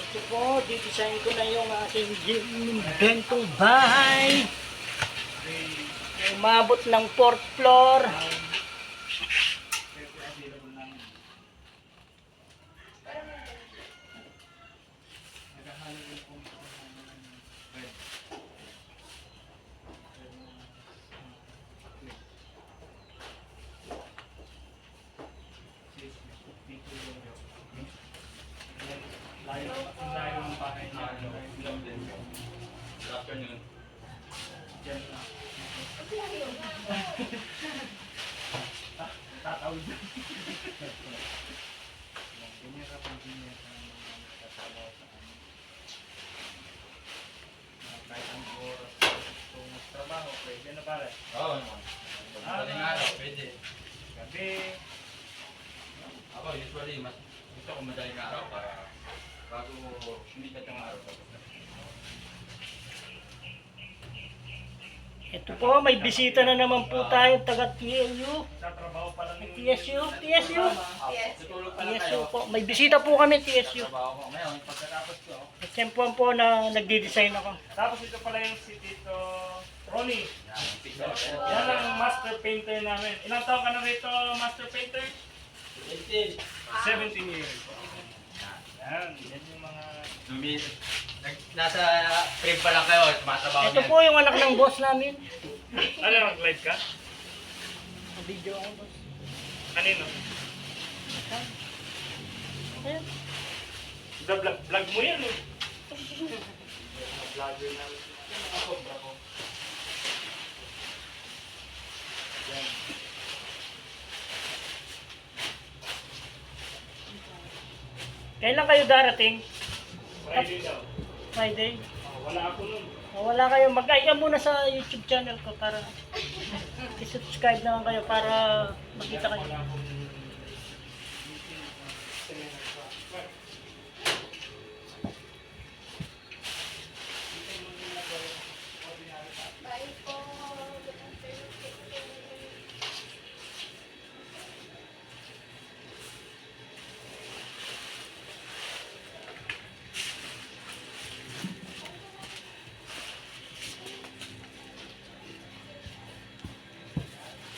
Ito po, didesign ko na yung aking inventong bahay. Umabot ng 4th floor. Layo ng bahay na ilang din. Good afternoon. Diyan na. Tatawid na. Ganyan ka pang ganyan sa mga kasama sa amin. Kahit ang oras kung trabaho, pwede na pare. Oo naman. Madaling araw, pwede. Gabi. Ako usually, mas gusto ko madaling araw para bago sumikat yung araw. Ito po, may bisita na naman po tayo, taga TLU. Sa trabaho pala ng TSU. Tutulog pa lang TSU kayo. po. May bisita po kami, TSU. Trabaho ko ngayon, pagkatapos ko. At siyempre po na nagdi-design ako. Tapos ito pala yung si Tito Ronnie. Yan, picture ko. Yan ang master painter namin. Ilang taon ka na rito, master painter? 17 years. Yan, yan yung mga... Nasa crib pa lang kayo, tumatrabaho Ito po yung anak ng boss namin. Ano, nag-live ka? Video ako, boss. Kanino? Ayan. Vlog mo yan eh. Vlogger na. Mga sobra ko. Yan. Kailan kayo darating? Friday daw. Friday? Wala ako nun. Wala kayo, mag-aya muna sa YouTube channel ko para i-subscribe naman kayo para makita kayo. Wala akong